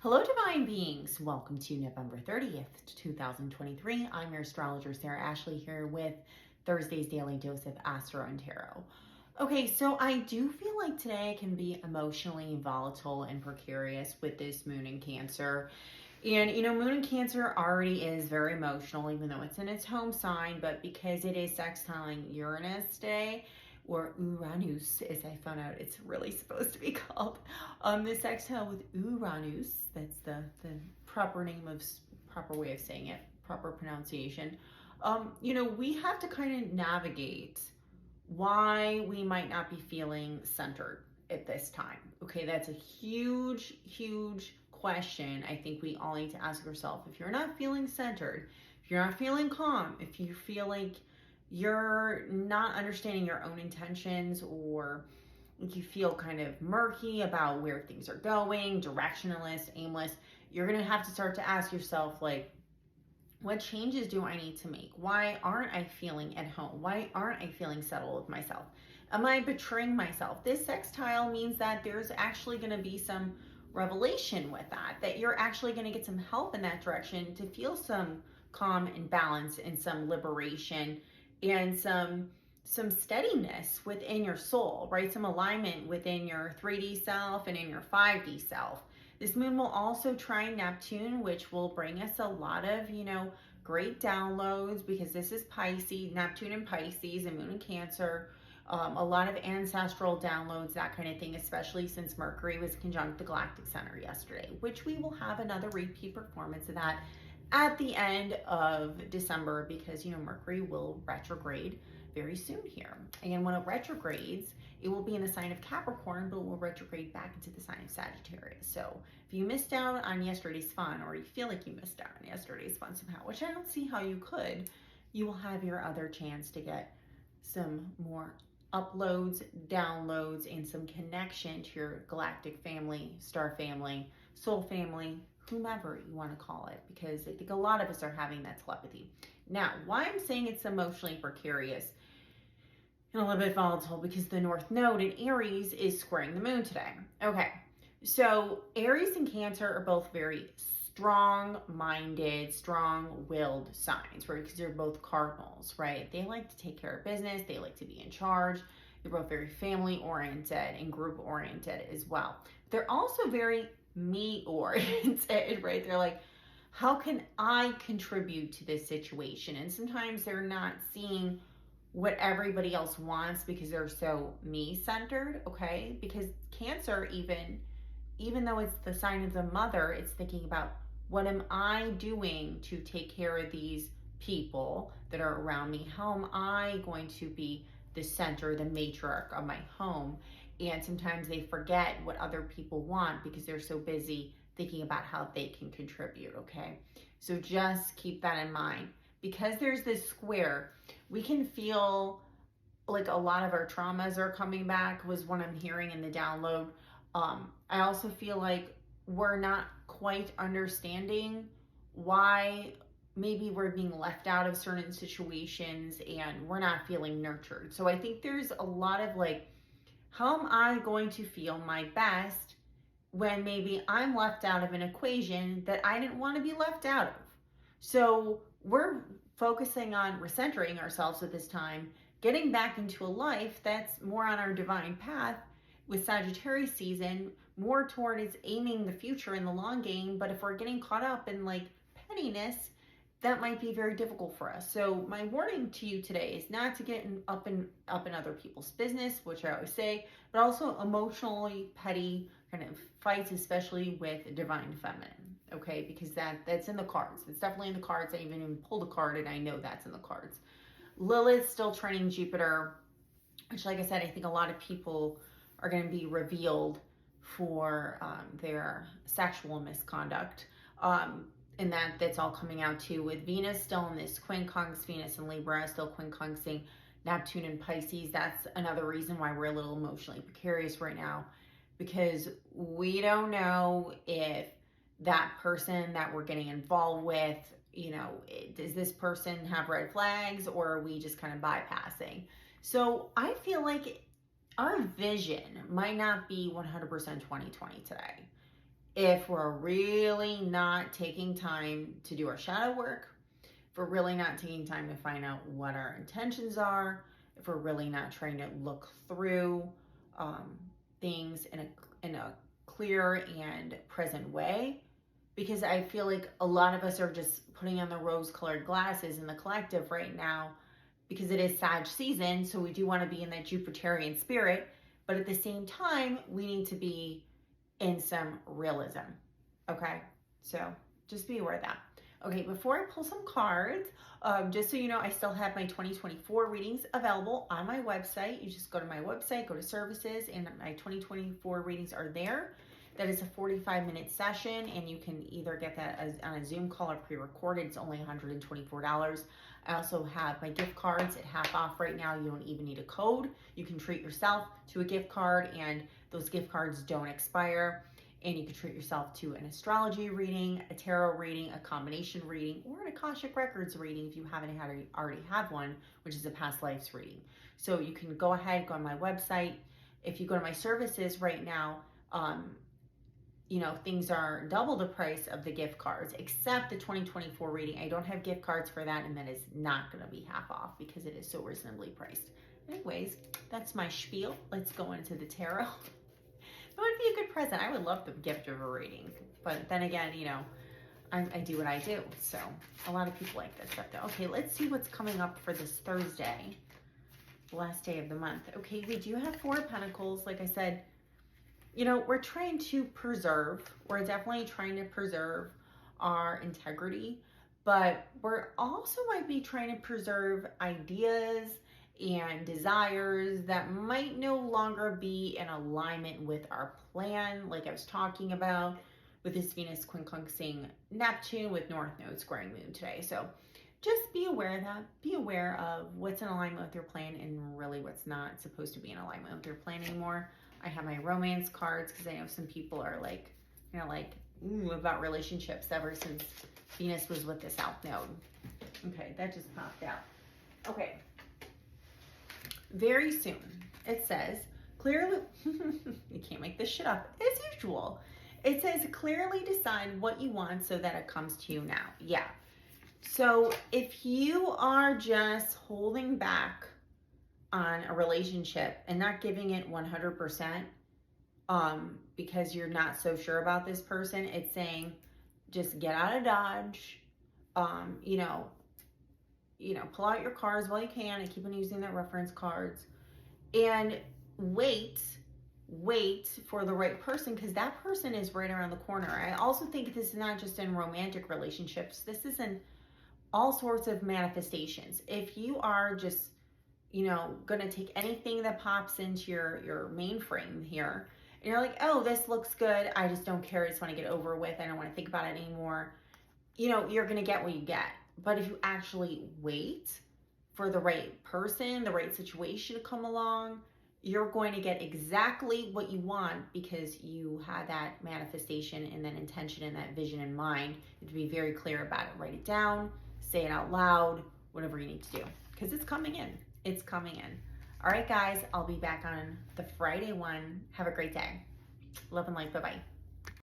Hello, divine beings. Welcome to November 30th, 2023. I'm your astrologer, Sarah Ashley, here with Thursday's Daily Dose of Astro and Tarot. Okay, so I do feel like today can be emotionally volatile and precarious with this moon in Cancer. And, moon in Cancer already is very emotional, even though it's in its home sign, but because it is sextiling Uranus today, or Uranus, as I found out it's really supposed to be called. The sextile with Uranus, that's the proper name of, proper way of saying it, proper pronunciation. We have to kind of navigate why we might not be feeling centered at this time. Okay, that's a huge, huge question I think we all need to ask ourselves. If you're not feeling centered, if you're not feeling calm, if you feel like you're not understanding your own intentions, or you feel kind of murky about where things are going, directionless, aimless, you're going to have to start to ask yourself, like, what changes do I need to make? Why aren't I feeling at home? Why aren't I feeling settled with myself? Am I betraying myself? This sextile means that there's actually going to be some revelation with that you're actually going to get some help in that direction to feel some calm and balance and some liberation and some steadiness within your soul, right? Some alignment within your 3D self and in your 5D self. This moon will also trine Neptune, which will bring us a lot of, great downloads, because this is Pisces, Neptune and Pisces, and moon in Cancer. A lot of ancestral downloads, that kind of thing, especially since Mercury was conjunct the Galactic Center yesterday, which we will have another repeat performance of that at the end of December, because Mercury will retrograde very soon here. And when it retrogrades, it will be in the sign of Capricorn, but it will retrograde back into the sign of Sagittarius. So if you missed out on yesterday's fun, or you feel like you missed out on yesterday's fun somehow, which I don't see how you could, you will have your other chance to get some more uploads, downloads, and some connection to your galactic family, star family, soul family, whomever you want to call it, because I think a lot of us are having that telepathy. Now, why I'm saying it's emotionally precarious and a little bit volatile, because the North Node in Aries is squaring the moon today. Okay, so Aries and Cancer are both very strong-minded, strong-willed signs, right? Because they're both cardinals, right? They like to take care of business. They like to be in charge. They're both very family-oriented and group-oriented as well. They're also very me-oriented, right? They're like, how can I contribute to this situation? And sometimes they're not seeing what everybody else wants because they're so me-centered, okay? Because Cancer, even though it's the sign of the mother, it's thinking about, what am I doing to take care of these people that are around me? How am I going to be the center, the matriarch of my home? And sometimes they forget what other people want because they're so busy thinking about how they can contribute, okay? So just keep that in mind. Because there's this square, we can feel like a lot of our traumas are coming back, was what I'm hearing in the download. I also feel like we're not quite understanding why maybe we're being left out of certain situations and we're not feeling nurtured. So I think there's a lot of like, how am I going to feel my best when maybe I'm left out of an equation that I didn't want to be left out of? So we're focusing on recentering ourselves at this time, getting back into a life that's more on our divine path, with Sagittarius season, more toward it's aiming the future in the long game. But if we're getting caught up in like pettiness, that might be very difficult for us. So my warning to you today is not to get up in other people's business, which I always say, but also emotionally petty kind of fights, especially with divine feminine, okay? Because that's in the cards. It's definitely in the cards. I even pulled a card and I know that's in the cards. Lilith still trining Jupiter, which, like I said, I think a lot of people are going to be revealed for their sexual misconduct. And that's all coming out too, with Venus still in this quincunx, Venus and Libra still quincunxing Neptune and Pisces. That's another reason why we're a little emotionally precarious right now, because we don't know if that person that we're getting involved with, does this person have red flags, or are we just kind of bypassing? So I feel like our vision might not be 100% 2020 today. if we're really not taking time to do our shadow work, if we're really not taking time to find out what our intentions are, if we're really not trying to look through things in a clear and present way, because I feel like a lot of us are just putting on the rose-colored glasses in the collective right now, because it is Sag season, so we do want to be in that Jupiterian spirit, but at the same time, we need to be in some realism, okay? So just be aware of that. Okay, before I pull some cards, just so you know, I still have my 2024 readings available on my website. You just go to my website, go to services, and my 2024 readings are there. That is a 45-minute session, and you can either get that as on a Zoom call or pre-recorded. It's only $124. I also have my gift cards at half off right now. You don't even need a code. You can treat yourself to a gift card, and those gift cards don't expire. And you can treat yourself to an astrology reading, a tarot reading, a combination reading, or an Akashic Records reading if you haven't already have one, which is a past lives reading. So you can go ahead, go on my website. If you go to my services right now, you know, things are double the price of the gift cards, except the 2024 reading. I don't have gift cards for that, and that is not going to be half off because it is so reasonably priced. Anyways, that's my spiel. Let's go into the tarot. It would be a good present. I would love the gift of a reading. But then again, you know, I do what I do. So a lot of people like this stuff though. Okay, let's see what's coming up for this Thursday, last day of the month. Okay, we do have Four of Pentacles. Like I said, you know, we're trying to preserve. We're definitely trying to preserve our integrity. But we're also might be trying to preserve ideas and desires that might no longer be in alignment with our plan, like I was talking about with this Venus quincunxing Neptune with North Node squaring Moon today. So just be aware of that. Be aware of what's in alignment with your plan and really what's not supposed to be in alignment with your plan anymore. I have my romance cards because I know some people are like, you know, like, ooh, about relationships ever since Venus was with the South Node. Okay, that just popped out. Okay. Very soon, it says, clearly, you can't make this shit up, as usual. It says, clearly decide what you want so that it comes to you now. Yeah. So if you are just holding back on a relationship and not giving it 100%, because you're not so sure about this person, it's saying, just get out of Dodge, you know, pull out your cards while you can and keep on using their reference cards and wait for the right person, because that person is right around the corner. I also think this is not just in romantic relationships. This is in all sorts of manifestations. If you are just, you know, going to take anything that pops into your mainframe here and you're like, oh, this looks good. I just don't care. I just want to get over with. I don't want to think about it anymore. You know, you're going to get what you get. But if you actually wait for the right person, the right situation to come along, you're going to get exactly what you want because you had that manifestation and that intention and that vision in mind. You have to be very clear about it. Write it down, say it out loud, whatever you need to do, because it's coming in. It's coming in. All right, guys, I'll be back on the Friday one. Have a great day. Love and light. Bye-bye.